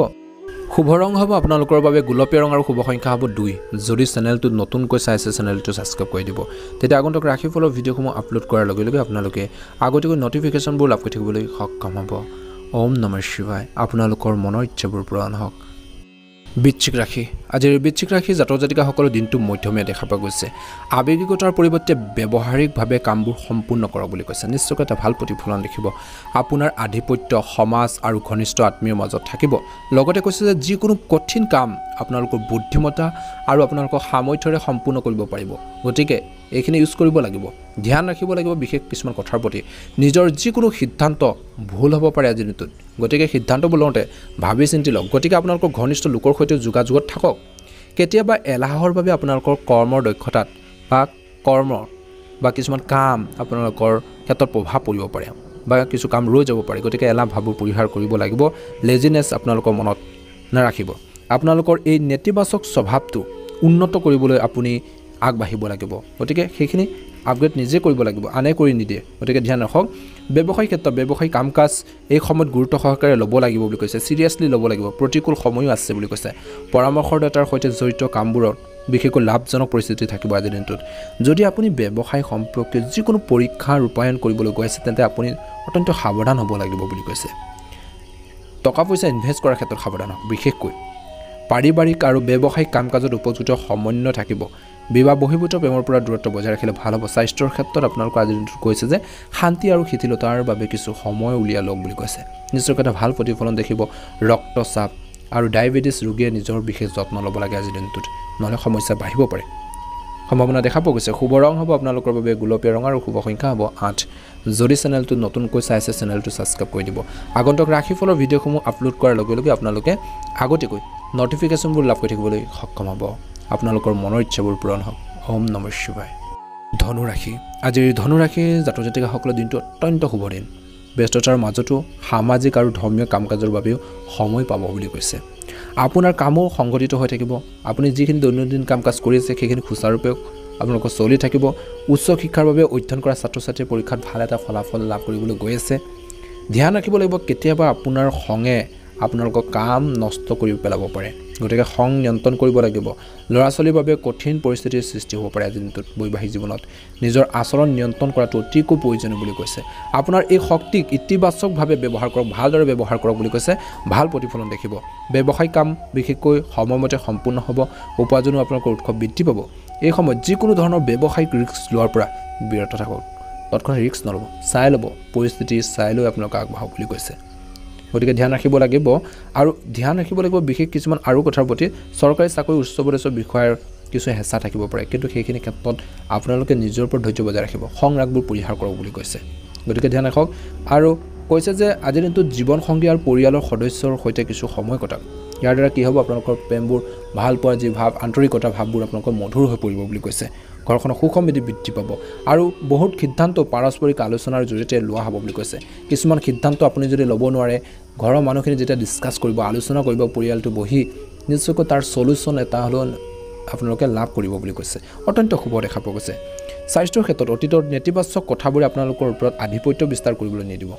Speaker 1: শুভ ৰং হ'ব আপোনালোকৰ বাবে গোলপীয়া ৰং আৰু শুভ সংখ্যা হ'ব 2 যদি চেনেলটো নতুনকৈ চাইছে চেনেলটো ছাবস্ক্ৰাইব কৰি দিব তেতিয়া আগন্তুক ৰাশিফলৰ ভিডিঅ'সমূহ আপলোড কৰাৰ লগে লগে আপোনালোকে আগতীয়াকৈ নটিফিকেশ্যনবোৰ লাভ কৰি থাকিবলৈ সক্ষম হ'ব ওম নমঃ শিৱায় আপোনালোকৰ মনৰ ইচ্ছাবোৰ পূৰণ হওক বৃশ্চিক ৰাশি আজিৰ বৃশ্চিক ৰাশি জাতক জাতিকাসকলৰ দিনটো মধ্যমীয়া দেখা পোৱা গৈছে আৱেগিকতাৰ পৰিৱৰ্তে ব্যৱহাৰিকভাৱে কামবোৰ সম্পূৰ্ণ কৰক বুলি কৈছে নিশ্চয়কৈ এটা ভাল প্ৰতিফলন দেখিব আপোনাৰ আধিপত্য সমাজ আৰু ঘনিষ্ঠ আত্মীয়ৰ মাজত থাকিব লগতে কৈছে যে যিকোনো কঠিন কাম আপোনালোকৰ বুদ্ধিমত্তা আৰু আপোনালোকৰ সামৰ্থ্যৰে সম্পূৰ্ণ কৰিব পাৰিব গতিকে এইখিনি ইউজ কৰিব লাগিব ধ্যান ৰাখিব লাগিব বিশেষ কিছুমান কথাৰ প্ৰতি নিজৰ যিকোনো সিদ্ধান্ত ভুল হ'ব পাৰে আজিৰ দিনটোত গতিকে সিদ্ধান্তবোৰ লওঁতে ভাবি চিন্তি লওক গতিকে আপোনালোকৰ ঘনিষ্ঠ লোকৰ সৈতে যোগাযোগত থাকক কেতিয়াবা এলাহৰ বাবে আপোনালোকৰ কৰ্মৰ দক্ষতাত বা কৰ্মৰ বা কিছুমান কাম আপোনালোকৰ ক্ষেত্ৰত প্ৰভাৱ পৰিব পাৰে বা কিছু কাম ৰৈ যাব পাৰে গতিকে এলাহ ভাৱবোৰ পৰিহাৰ কৰিব লাগিব লেজিনেছ আপোনালোকৰ মনত নাৰাখিব আপোনালোকৰ এই নেতিবাচক স্বভাৱটো উন্নত কৰিবলৈ আপুনি আগবাঢ়িব লাগিব গতিকে সেইখিনি আপগ্ৰেড নিজে কৰিব লাগিব আনে কৰি নিদিয়ে গতিকে ধ্যান ৰাখক ব্যৱসায়িক ক্ষেত্ৰত ব্যৱসায়িক কাম কাজ এই সময়ত গুৰুত্ব সহকাৰে ল'ব লাগিব বুলি কৈছে চিৰিয়াছলি ল'ব লাগিব প্ৰতিকূল সময়ো আছে বুলি কৈছে পৰামৰ্শদাতাৰ সৈতে জড়িত কামবোৰত বিশেষকৈ লাভজনক পৰিস্থিতি থাকিব আজিৰ দিনটোত যদি আপুনি ব্যৱসায় সম্পৰ্কীয় যিকোনো পৰীক্ষা ৰূপায়ণ কৰিবলৈ গৈ আছে তেন্তে আপুনি অত্যন্ত সাৱধান হ'ব লাগিব বুলি কৈছে টকা পইচা ইনভেষ্ট কৰাৰ ক্ষেত্ৰত সাৱধান হওক বিশেষকৈ পাৰিবাৰিক আৰু ব্যৱসায়িক কাম কাজত উপযুক্ত সমন্বয় থাকিব বিবাহ বহিৰ্ভূত প্ৰেমৰ পৰা দূৰত্ব বজাই ৰাখিলে ভাল হ'ব স্বাস্থ্যৰ ক্ষেত্ৰত আপোনালোকৰ আজিৰ দিনটোত কৈছে যে শান্তি আৰু শিথিলতাৰ বাবে কিছু সময় উলিয়াই লওক বুলি কৈছে নিশ্চয়কৈ এটা ভাল প্ৰতিফলন দেখিব ৰক্তচাপ আৰু ডায়েবেটিছ ৰোগীয়ে নিজৰ বিশেষ যত্ন ল'ব লাগে আজিৰ দিনটোত নহ'লে সমস্যা বাঢ়িব পাৰে সম্ভাৱনা দেখা পোৱা গৈছে শুভ ৰং হ'ব আপোনালোকৰ বাবে গোলপীয়া ৰং আৰু শুভ সংখ্যা হ'ব 8 যদি চেনেলটো নতুনকৈ চাইছে চেনেলটো ছাবস্ক্ৰাইব কৰি দিব আগন্তুক ৰাশিফলৰ ভিডিঅ'সমূহ আপলোড কৰাৰ লগে লগে আপোনালোকে আগতীয়াকৈ নটিফিকেশ্যনবোৰ লাভ কৰি থাকিবলৈ সক্ষম হ'ব আপোনালোকৰ মনৰ ইচ্ছাবোৰ পূৰণ হওক ওম নমঃ শিৱায় ধনু ৰাশি আজিৰ ধনু ৰাশি জাতক জাতিকাসকলৰ দিনটো অত্যন্ত শুভ দিন ব্যস্ততাৰ মাজতো সামাজিক আৰু ধৰ্মীয় কাম কাজৰ বাবেও সময় পাব বুলি কৈছে আপোনাৰ কামো সংগঠিত হৈ থাকিব আপুনি যিখিনি দৈনন্দিন কাম কাজ কৰি আছে সেইখিনি সুচাৰুৰূপে আপোনালোকৰ চলি থাকিব উচ্চ শিক্ষাৰ বাবে অধ্যয়ন কৰা ছাত্ৰ ছাত্ৰীয়ে পৰীক্ষাত ভাল এটা ফলাফল লাভ কৰিবলৈ গৈ আছে ধ্যান ৰাখিব লাগিব কেতিয়াবা আপোনাৰ খঙে আপোনালোকৰ কাম নষ্ট কৰি পেলাব পাৰে গতিকে খং নিয়ন্ত্ৰণ কৰিব লাগিব ল'ৰা ছোৱালীৰ বাবে কঠিন পৰিস্থিতিৰ সৃষ্টি হ'ব পাৰে আজিৰ দিনটোত বৈবাহিক জীৱনত নিজৰ আচৰণ নিয়ন্ত্ৰণ কৰাটো অতিকৈ প্ৰয়োজনীয় বুলি কৈছে আপোনাৰ এই শক্তিক ইতিবাচকভাৱে ব্যৱহাৰ কৰক ভালদৰে ব্যৱহাৰ কৰক বুলি কৈছে ভাল প্ৰতিফলন দেখিব ব্যৱসায়িক কাম বিশেষকৈ সময়মতে সম্পূৰ্ণ হ'ব উপাৰ্জনো আপোনালোকৰ উৎস বৃদ্ধি পাব এই সময়ত যিকোনো ধৰণৰ ব্যৱসায়িক ৰিস্ক লোৱাৰ পৰা বিৰত থাকক তৎক্ষণাৎ ৰিস্ক নল'ব চাই ল'ব পৰিস্থিতি চাই লৈ আপোনালোকে আগবাঢ়ক বুলি কৈছে গতিকে ধ্যান ৰাখিব লাগিব আৰু ধ্যান ৰাখিব লাগিব বিশেষ কিছুমান আৰু কথাৰ প্ৰতি চৰকাৰী চাকৰি উচ্চপদস্থ বিষয়াৰ কিছু হেঁচা থাকিব পাৰে কিন্তু সেইখিনি ক্ষেত্ৰত আপোনালোকে নিজৰ ওপৰত ধৈৰ্য বজাই ৰাখিব খং ৰাগবোৰ পৰিহাৰ কৰক বুলি কৈছে গতিকে ধ্যান ৰাখক আৰু কৈছে যে আজিৰ দিনটোত জীৱন সংগী আৰু পৰিয়ালৰ সদস্যৰ সৈতে কিছু সময় কটাওক ইয়াৰ দ্বাৰা কি হ'ব আপোনালোকৰ প্ৰেমবোৰ ভাল পোৱা যি ভাৱ আন্তৰিকতা ভাৱবোৰ আপোনালোকৰ মধুৰ হৈ পৰিব বুলি কৈছে ঘৰখনৰ সুখ সমৃদ্ধি বৃদ্ধি পাব আৰু বহুত সিদ্ধান্ত পাৰস্পৰিক আলোচনাৰ জৰিয়তে লোৱা হ'ব বুলি কৈছে কিছুমান সিদ্ধান্ত আপুনি যদি ল'ব নোৱাৰে ঘৰৰ মানুহখিনি যেতিয়া ডিছকাছ কৰিব আলোচনা কৰিব পৰিয়ালটো বহি নিশ্চয়কৈ তাৰ সলিউশ্যন এটা হ'লেও আপোনালোকে লাভ কৰিব বুলি কৈছে অত্যন্ত শুভ দেখা পোৱা গৈছে স্বাস্থ্যৰ ক্ষেত্ৰত অতীতৰ নেতিবাচক কথাবোৰে আপোনালোকৰ ওপৰত আধিপত্য বিস্তাৰ কৰিবলৈ নিদিব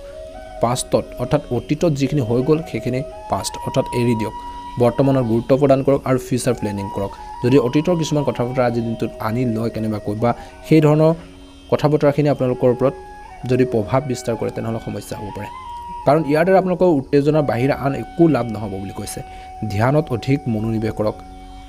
Speaker 1: পাষ্টত অৰ্থাৎ অতীতত যিখিনি হৈ গ'ল সেইখিনি পাষ্ট অৰ্থাৎ এৰি দিয়ক বৰ্তমানৰ গুৰুত্ব প্ৰদান কৰক আৰু ফিউচাৰ প্লেনিং কৰক যদি অতীতৰ কিছুমান কথা বতৰা আজিৰ দিনটোত আনি লয় কেনেবাকৈ বা সেই ধৰণৰ কথা বতৰাখিনি আপোনালোকৰ ওপৰত যদি প্ৰভাৱ বিস্তাৰ কৰে তেনেহ'লে সমস্যা হ'ব পাৰে কাৰণ ইয়াৰ দ্বাৰা আপোনালোকৰ উত্তেজনাৰ বাহিৰে আন একো লাভ নহ'ব বুলি কৈছে ধ্যানত অধিক মনোনিৱেশ কৰক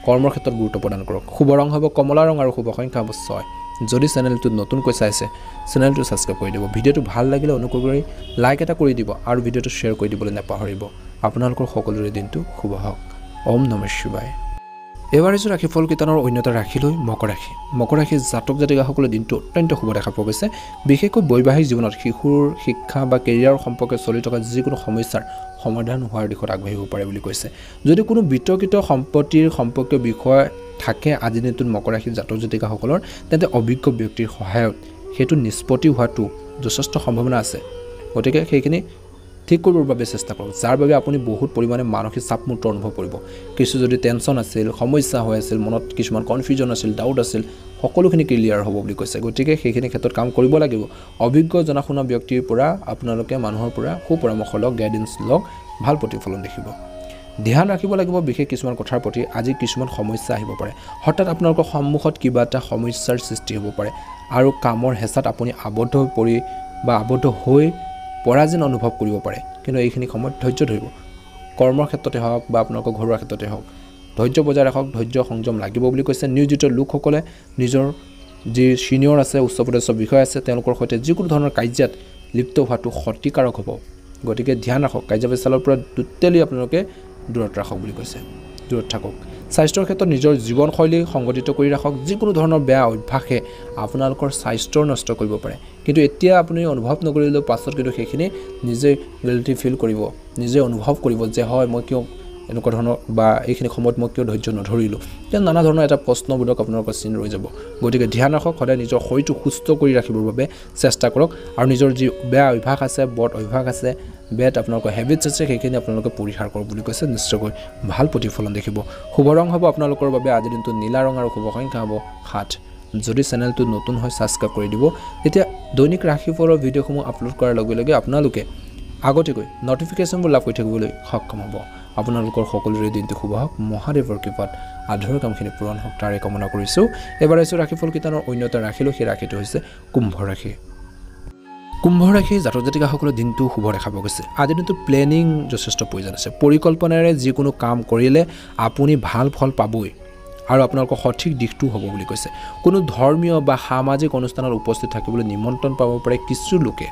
Speaker 1: কৰ্মৰ ক্ষেত্ৰত গুৰুত্ব প্ৰদান কৰক শুভ ৰং হ'ব কমলা ৰং আৰু শুভ সংখ্যা হ'ব 6 যদি চেনেলটো নতুনকৈ চাইছে চেনেলটো ছাবস্ক্ৰাইব কৰি দিব ভিডিঅ'টো ভাল লাগিলে অনুগ্ৰহ কৰি লাইক এটা কৰি দিব আৰু ভিডিঅ'টো শ্বেয়াৰ কৰি দিবলৈ নাপাহৰিব আপোনালোকৰ সকলোৰে দিনটো শুভ হওক ওম নমঃ শিৱায় এবাৰ এযোৰ ৰাশিফল কিতানৰ অন্যতা ৰাশি লৈ মকৰ ৰাশি। মকৰ ৰাশিৰ জাতক জাতিকাসকলে দিনটো অত্যন্ত শুভ দেখা পোৱা গৈছে। বিশেষকৈ বৈবাহিক জীৱনত শিশুৰ শিক্ষা বা কেৰিয়াৰ সম্পৰ্কে চলি থকা যিকোনো সমস্যাৰ সমাধান হোৱাৰ দিশত আগবাঢ়িব পাৰে বুলি কৈছে। যদি কোনো বিতৰ্কিত সম্পত্তিৰ সম্পৰ্কীয় বিষয় থাকে আজিৰ দিনটোত মকৰ ৰাশিৰ জাতক জাতিকাসকলৰ, তেন্তে অভিজ্ঞ ব্যক্তিৰ সহায়ত সেইটো নিষ্পত্তি হোৱাটো যথেষ্ট সম্ভাৱনা আছে। গতিকে সেইখিনি ঠিক কৰিবৰ বাবে চেষ্টা কৰক, যাৰ বাবে আপুনি বহুত পৰিমাণে মানসিক চাপমুক্ত অনুভৱ কৰিব। কিছু যদি টেনশ্যন আছিল, সমস্যা হৈ আছিল, মনত কিছুমান কনফিউজন আছিল, ডাউট আছিল, সকলোখিনি ক্লিয়াৰ হ'ব বুলি কৈছে। গতিকে সেইখিনি ক্ষেত্ৰত কাম কৰিব লাগিব। অভিজ্ঞ জনাশুনা ব্যক্তিৰ পৰা আপোনালোকে মানুহৰ পৰা সুপৰামৰ্শ লওক, গাইডেন্স লওক, ভাল প্ৰতিফলন দেখিব। ধ্যান ৰাখিব লাগিব বিশেষ কিছুমান কথাৰ প্ৰতি। আজি কিছুমান সমস্যা আহিব পাৰে, হঠাৎ আপোনালোকৰ সন্মুখত কিবা এটা সমস্যাৰ সৃষ্টি হ'ব পাৰে আৰু কামৰ হেঁচাত আপুনি আবদ্ধ হৈ পৰা যেন অনুভৱ কৰিব পাৰে। কিন্তু এইখিনি সময়ত ধৈৰ্য ধৰিব। কৰ্মৰ ক্ষেত্ৰতে হওক বা আপোনালোকৰ ঘৰুৱা ক্ষেত্ৰতে হওক, ধৈৰ্য বজাই ৰাখক, ধৈৰ্য সংযম লাগিব বুলি কৈছে। নিয়োজিত লোকসকলে নিজৰ যি ছিনিয়ৰ আছে, উচ্চপদস্থ বিষয় আছে, তেওঁলোকৰ সৈতে যিকোনো ধৰণৰ কাৰ্যত লিপ্ত হোৱাটো ক্ষতিকাৰক হ'ব। গতিকে ধ্যান ৰাখক, কাৰ্যব্যস্থাৰ পৰা টোটেলি আপোনালোকে দূৰত ৰাখক বুলি কৈছে, দূৰত থাকক। স্বাস্থ্যৰ ক্ষেত্ৰত নিজৰ জীৱনশৈলী সংগঠিত কৰি ৰাখক। যিকোনো ধৰণৰ বেয়া অভ্যাসে আপোনালোকৰ স্বাস্থ্য নষ্ট কৰিব পাৰে, কিন্তু এতিয়া আপুনি অনুভৱ নকৰিলেও পাছত কিন্তু সেইখিনি নিজে গিল্টি ফিল কৰিব, নিজে অনুভৱ কৰিব যে হয় মই কিয় এনেকুৱা ধৰণৰ বা এইখিনি সময়ত মই কিয় ধৈৰ্য নধৰিলোঁ। তেতিয়া নানা ধৰণৰ এটা প্ৰশ্নবোধক আপোনালোকৰ চিন ৰৈ যাব। গতিকে ধ্যান ৰাখক, সদায় নিজৰ শৰীৰটো সুস্থ কৰি ৰাখিবৰ বাবে চেষ্টা কৰক আৰু নিজৰ যি বেয়া অভ্যাস আছে, বদ অভ্যাস আছে, বেড আপোনালোকৰ হেবিটছ আছে, সেইখিনি আপোনালোকে পৰিহাৰ কৰক বুলি কৈছে। নিশ্চয়কৈ ভাল প্ৰতিফলন দেখিব। শুভ ৰং হ'ব আপোনালোকৰ বাবে আজিৰ দিনটো নীলা ৰং আৰু শুভ সংখ্যা হ'ব 7। যদি চেনেলটো নতুন হয় ছাবস্ক্ৰাইব কৰি দিব, তেতিয়া দৈনিক ৰাশিফলৰ ভিডিঅ'সমূহ আপলোড কৰাৰ লগে লগে আপোনালোকে আগতীয়াকৈ নটিফিকেশ্যনবোৰ লাভ কৰি থাকিবলৈ সক্ষম হ'ব। আপোনালোকৰ সকলোৰে দিনটো শুভ হওক, মহাদেৱৰ কৃপাত আধৰুৱা কামখিনি পূৰণ হওক তাৰে কামনা কৰিছোঁ। এবাৰ এযোৰ ৰাশিফল কিতানৰ অন্যতা ৰাখিলোঁ, সেই ৰাশিটো হৈছে কুম্ভ ৰাশি। কুম্ভ ৰাশিৰ জাতক জাতিকাসকলৰ দিনটো শুভ দেখা পোৱা গৈছে। আজিৰ দিনটোত প্লেনিং যথেষ্ট প্ৰয়োজন আছে। পৰিকল্পনাৰে যিকোনো কাম কৰিলে আপুনি ভাল ফল পাবই আৰু আপোনালোকৰ সঠিক দিশটো হ'ব বুলি কৈছে। কোনো ধৰ্মীয় বা সামাজিক অনুষ্ঠানত উপস্থিত থাকিবলৈ নিমন্ত্ৰণ পাব পাৰে কিছু লোকে।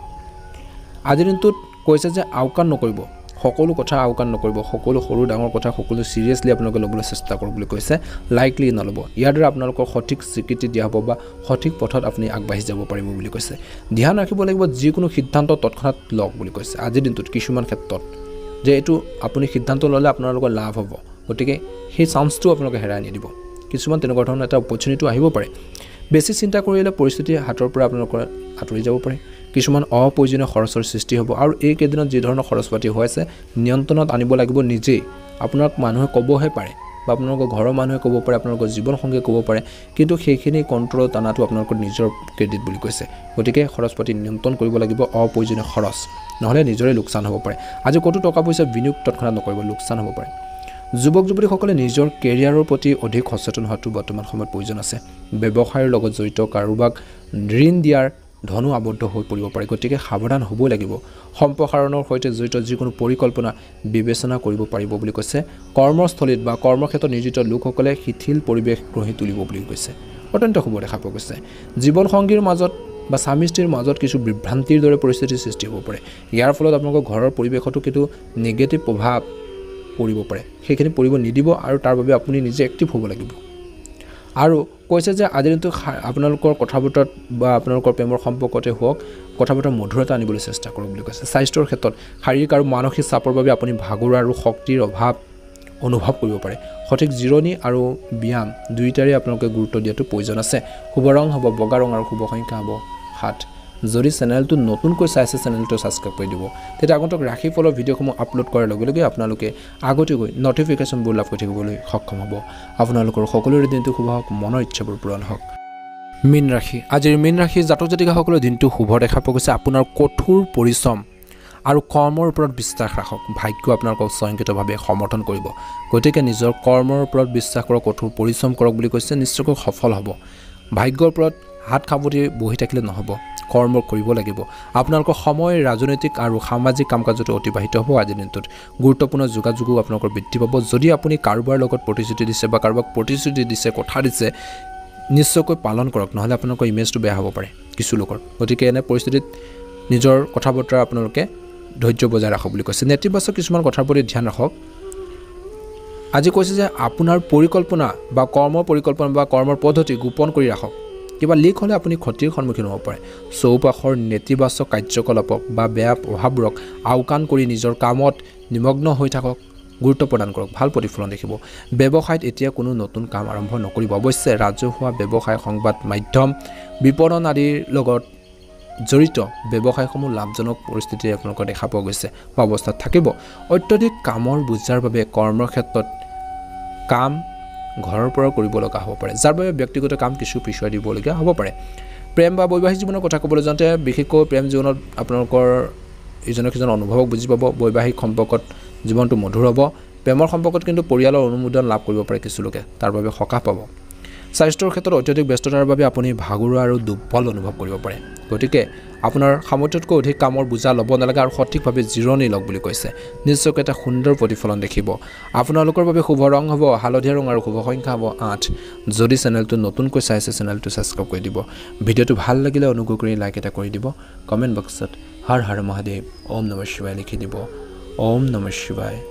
Speaker 1: আজিৰ দিনটোত কৈছে যে আওকাণ নকৰিব, সকলো কথা আওকাণ নকৰিব, সকলো সৰু ডাঙৰ কথা সকলো চিৰিয়াছলি আপোনালোকে ল'বলৈ চেষ্টা কৰক বুলি কৈছে। লাইটলি নল'ব। ইয়াৰ দ্বাৰা আপোনালোকৰ সঠিক স্বীকৃতি দিয়া হ'ব বা সঠিক পথত আপুনি আগবাঢ়ি যাব পাৰিব বুলি কৈছে। ধ্যান ৰাখিব লাগিব, যিকোনো সিদ্ধান্ত তৎক্ষণাত লওক বুলি কৈছে। আজিৰ দিনটোত কিছুমান ক্ষেত্ৰত যে এইটো আপুনি সিদ্ধান্ত ল'লে আপোনালোকৰ লাভ হ'ব, গতিকে সেই চান্সটো আপোনালোকে হেৰাই নিদিব। কিছুমান তেনেকুৱা ধৰণৰ এটা অপৰচুনিটি আহিব পাৰে। বেছি চিন্তা কৰিলে পৰিস্থিতি হাতৰ পৰা আপোনালোকৰ আঁতৰি যাব পাৰে। কিছুমান অপ্ৰয়োজনীয় খৰচৰ সৃষ্টি হ'ব আৰু এইকেইদিনত যি ধৰণৰ খৰচ পাতি হৈ আছে নিয়ন্ত্ৰণত আনিব লাগিব নিজেই। আপোনাক মানুহে ক'বহে পাৰে বা আপোনালোকৰ ঘৰৰ মানুহে ক'ব পাৰে, আপোনালোকৰ জীৱনসংগীয়ে ক'ব পাৰে, কিন্তু সেইখিনি কণ্ট্ৰলত অনাটো আপোনালোকৰ নিজৰ ক্ৰেডিট বুলি কৈছে। গতিকে খৰচ পাতি নিয়ন্ত্ৰণ কৰিব লাগিব, অপ্ৰয়োজনীয় খৰচ নহ'লে নিজৰে লোকচান হ'ব পাৰে। আজি ক'তো টকা পইচা বিনিয়োগ তৎক্ষণাত নকৰিব, লোকচান হ'ব পাৰে। যুৱক যুৱতীসকলে নিজৰ কেৰিয়াৰৰ প্ৰতি অধিক সচেতন হোৱাটো বৰ্তমান সময়ত প্ৰয়োজন আছে। ব্যৱসায়ৰ লগত জড়িত কাৰোবাক ঋণ দিয়াৰ ধনো আবদ্ধ হৈ পৰিব পাৰে, গতিকে সাৱধান হ'বই লাগিব। সম্প্ৰসাৰণৰ সৈতে জড়িত যিকোনো পৰিকল্পনা বিবেচনা কৰিব পাৰিব বুলি কৈছে। কৰ্মস্থলীত বা কৰ্মক্ষেত্ৰত নিয়োজিত লোকসকলে শিথিল পৰিৱেশ গঢ়ি তুলিব বুলি কৈছে। অত্যন্ত শুভ দেখা পোৱা গৈছে। জীৱনসংগীৰ মাজত বা স্বামী স্ত্ৰীৰ মাজত কিছু বিভ্ৰান্তিৰ দৰে পৰিস্থিতিৰ সৃষ্টি হ'ব পাৰে। ইয়াৰ ফলত আপোনালোকৰ ঘৰৰ পৰিৱেশতো কিছু নিগেটিভ প্ৰভাৱ পৰিব পাৰে, সেইখিনি পৰিব নিদিব আৰু তাৰ বাবে আপুনি নিজে এক্টিভ হ'ব লাগিব। আৰু কৈছে যে আজিৰ দিনটো আপোনালোকৰ কথা বতৰাত বা আপোনালোকৰ প্ৰেমৰ সম্পৰ্কতে হওক কথা বতৰা মধুৰতা আনিবলৈ চেষ্টা কৰক বুলি কৈছে। স্বাস্থ্যৰ ক্ষেত্ৰত শাৰীৰিক আৰু মানসিক চাপৰ বাবে আপুনি ভাগৰুৱা আৰু শক্তিৰ অভাৱ অনুভৱ কৰিব পাৰে। সঠিক জিৰণি আৰু ব্যায়াম দুয়োটাৰে আপোনালোকে গুৰুত্ব দিয়াটো প্ৰয়োজন আছে। শুভ ৰং হ'ব বগা ৰং আৰু শুভ সংখ্যা হ'ব 7। যদি চেনেলটো নতুনকৈ চাইছে চেনেলটো ছাবস্ক্ৰাইব কৰি দিব, তেতিয়া আগন্তুক ৰাশিফলৰ ভিডিঅ'সমূহ আপলোড কৰাৰ লগে লগে আপোনালোকে আগতীয়াকৈ নটিফিকেশ্যনবোৰ লাভ কৰি থাকিবলৈ সক্ষম হ'ব। আপোনালোকৰ সকলোৰে দিনটো শুভ হওক, মনৰ ইচ্ছাবোৰ পূৰণ হওক। মীন ৰাশি। আজিৰ মীন ৰাশিৰ জাতক জাতিকাসকলৰ দিনটো শুভ দেখা পোৱা গৈছে। আপোনাৰ কঠোৰ পৰিশ্ৰম আৰু কৰ্মৰ ওপৰত বিশ্বাস ৰাখক, ভাগ্য আপোনালোকক স্বয়ংক্ৰিয়ভাৱে সমৰ্থন কৰিব। গতিকে নিজৰ কৰ্মৰ ওপৰত বিশ্বাস কৰক, কঠোৰ পৰিশ্ৰম কৰক বুলি কৈছে। নিশ্চয়কৈ সফল হ'ব। ভাগ্যৰ ওপৰত হাত সাৱটি বহি থাকিলে নহ'ব, কৰ্ম কৰিব লাগিব। আপোনালোকৰ সময় ৰাজনৈতিক আৰু সামাজিক কাম কাজতো অতিবাহিত হ'ব। আজিৰ দিনটোত গুৰুত্বপূৰ্ণ যোগাযোগো আপোনালোকৰ বৃদ্ধি পাব। যদি আপুনি কাৰোবাৰ লগত প্ৰতিশ্ৰুতি দিছে বা কাৰোবাক প্ৰতিশ্ৰুতি দিছে, কথা দিছে, নিশ্চয়কৈ পালন কৰক, নহ'লে আপোনালোকৰ ইমেজটো বেয়া হ'ব পাৰে কিছু লোকৰ। গতিকে এনে পৰিস্থিতিত নিজৰ কথা বতৰা আপোনালোকে ধৈৰ্য বজাই ৰাখক বুলি কৈছে। নেতিবাচক কিছুমান কথাৰ প্ৰতি ধ্যান ৰাখক। আজি কৈছে যে আপোনাৰ পৰিকল্পনা বা কৰ্মৰ পৰিকল্পনা বা কৰ্মৰ পদ্ধতি গোপন কৰি ৰাখক। কিবা লিক হ'লে আপুনি ক্ষতিৰ সন্মুখীন হ'ব পাৰে। চৌপাশৰ নেতিবাচক কাৰ্যকলাপক বা বেয়া প্ৰভাৱবোৰক আওকাণ কৰি নিজৰ কামত নিমগ্ন হৈ থাকক। গুৰুত্ব প্ৰদান কৰক, ভাল প্ৰতিফলন দেখিব। ব্যৱসায়ত এতিয়া কোনো নতুন কাম আৰম্ভ নকৰিব। অৱশ্যে ৰাজহুৱা ব্যৱসায়, সংবাদ মাধ্যম, বিপণন আদিৰ লগত জড়িত ব্যৱসায়সমূহ লাভজনক পৰিস্থিতি আপোনালোকৰ দেখা পোৱা গৈছে বা অৱস্থাত থাকিব। অত্যধিক কামৰ বোজাৰ বাবে কৰ্মৰ ক্ষেত্ৰত কাম ঘৰৰ পৰা কৰিব লগা হ'ব পাৰে, যাৰ বাবে ব্যক্তিগত কাম কিছু পিছুৱাই দিবলগীয়া হ'ব পাৰে। প্ৰেম বা বৈবাহিক জীৱনৰ কথা ক'বলৈ যাওঁতে বিশেষকৈ প্ৰেম জীৱনত আপোনালোকৰ ইজনে সিজন অনুভৱক বুজি পাব। বৈবাহিক সম্পৰ্কত জীৱনটো মধুৰ হ'ব। প্ৰেমৰ সম্পৰ্কত কিন্তু পৰিয়ালৰ অনুমোদন লাভ কৰিব পাৰে কিছু লোকে, তাৰ বাবে সকাহ পাব। স্বাস্থ্যৰ ক্ষেত্ৰত অত্যধিক ব্যস্ততাৰ বাবে আপুনি ভাগৰুৱা আৰু দুৰ্বল অনুভৱ কৰিব পাৰে। গতিকে আপোনাৰ সামৰ্থ্যতকৈ অধিক কামৰ বোজা ল'ব নালাগে আৰু সঠিকভাৱে জিৰণি লওক বুলি কৈছে। নিশ্চয়কৈ এটা সুন্দৰ প্ৰতিফলন দেখিব। আপোনালোকৰ বাবে শুভ ৰং হ'ব হালধীয়া ৰং আৰু শুভ সংখ্যা হ'ব 8। যদি চেনেলটো নতুনকৈ চাইছে চেনেলটো ছাবস্ক্ৰাইব কৰি দিব। ভিডিঅ'টো ভাল লাগিলে অনুগ্ৰহ কৰি লাইক এটা কৰি দিব। কমেণ্ট বক্সত হৰ হৰ মহাদেৱ, ওম নমঃ শিৱায় লিখি দিব। ওম নমঃ শিৱায়।